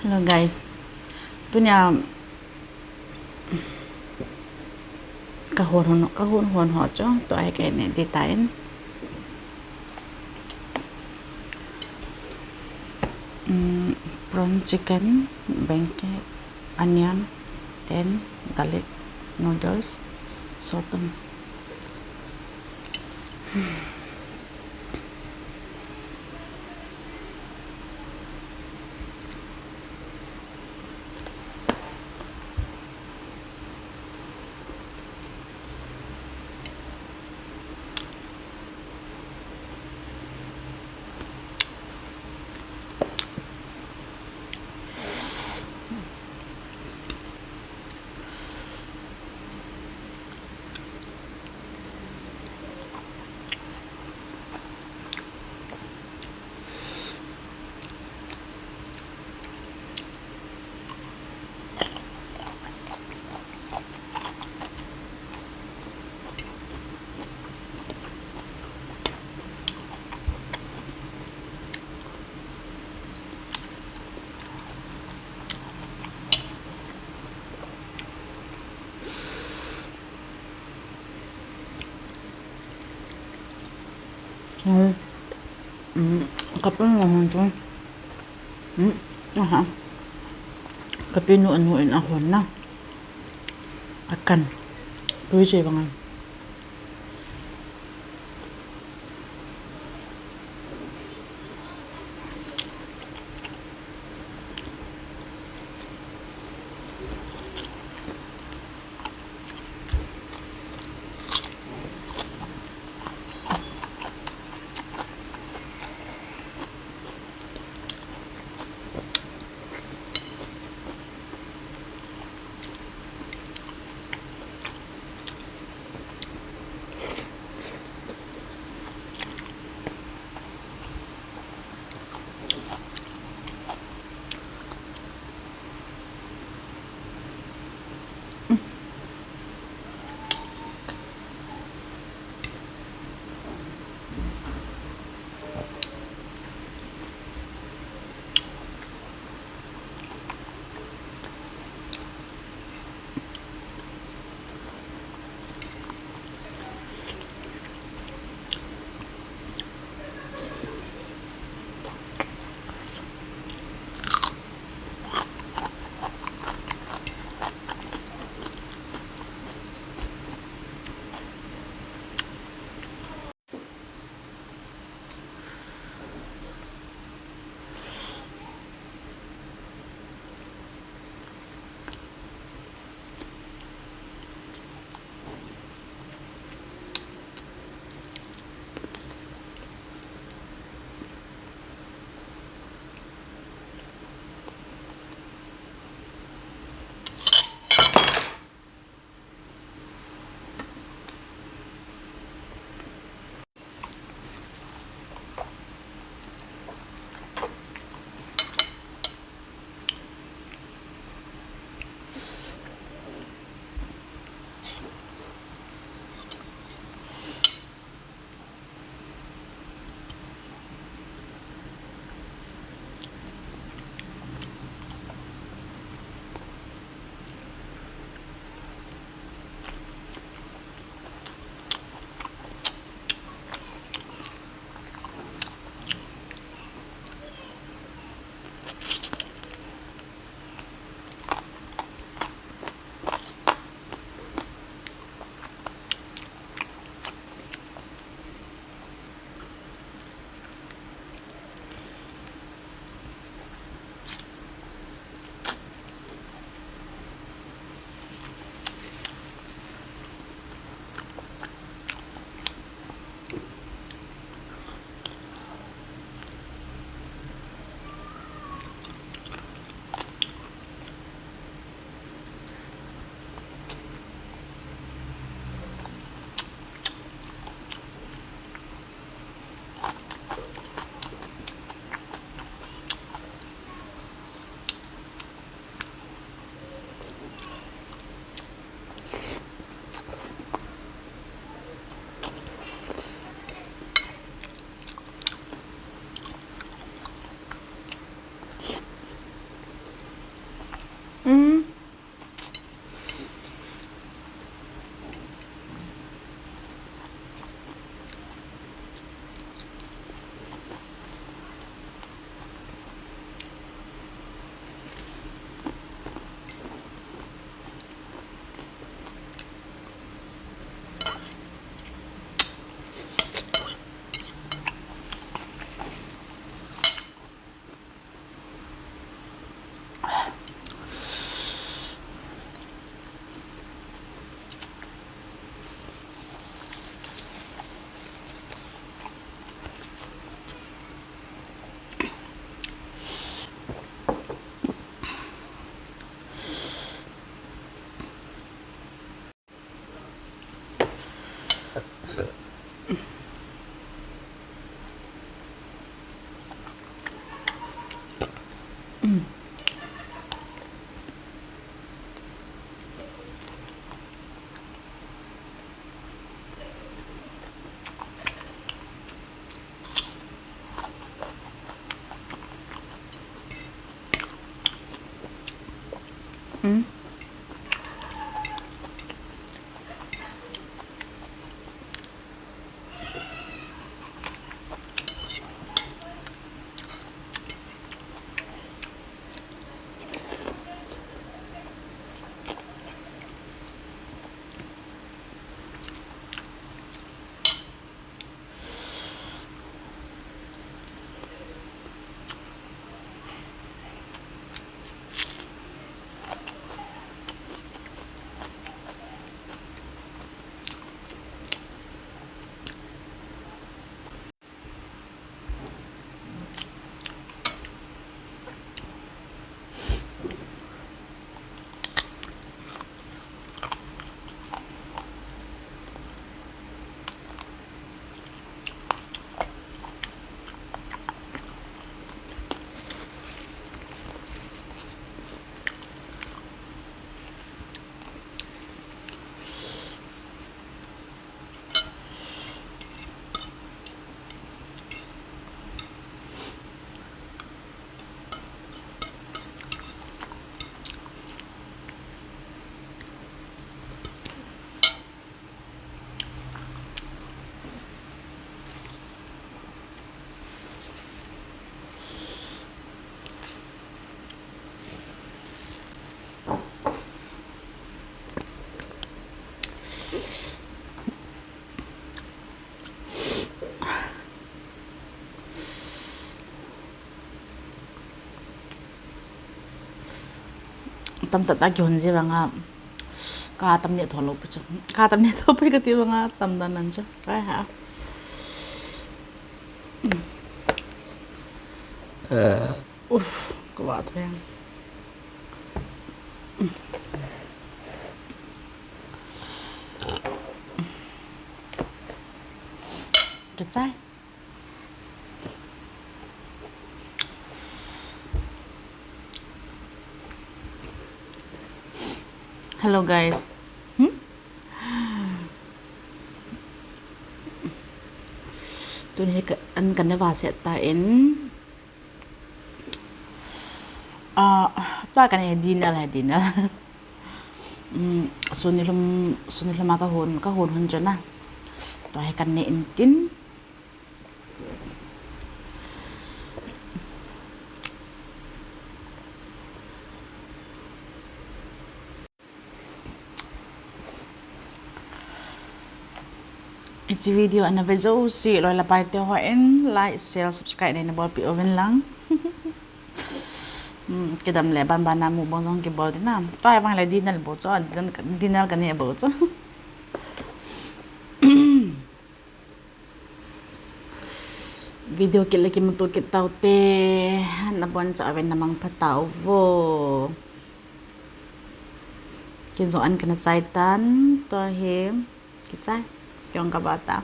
Hello guys. Ito niya kahon ho cho. To ay kay ne ditain. Prawn chicken, bangke, onion, then garlic noodles, sotong. Kapag naman ito, kapinuan ako na. Akan. Tuwi siya bangan. tâm tận ta kiểu gì bằng cả tâm niệm thổ lộ chứ cả tâm niệm thổ bây cái tiếng bằng tâm đàn anh chứ cái hả có bảo thôi cái trái hello guys tôi thấy anh cần để vào sẽ tại tôi cái này dinner sunilum mà cái hồn hơn cho na tôi hay cần nện chín video anh về dấu xị rồi là bài tiêu hỏi em like share subscribe này là bỏ bị oven lắng cái đầm lẻ ban ban nam bông dong cái bò thế nào tôi bằng lại dinner bố cho dinner cái này bố cho video kila ki mutu ki tau te na bon cha awen namang patau vo kin zo an kana chai tan to he ki chai kyong ka bata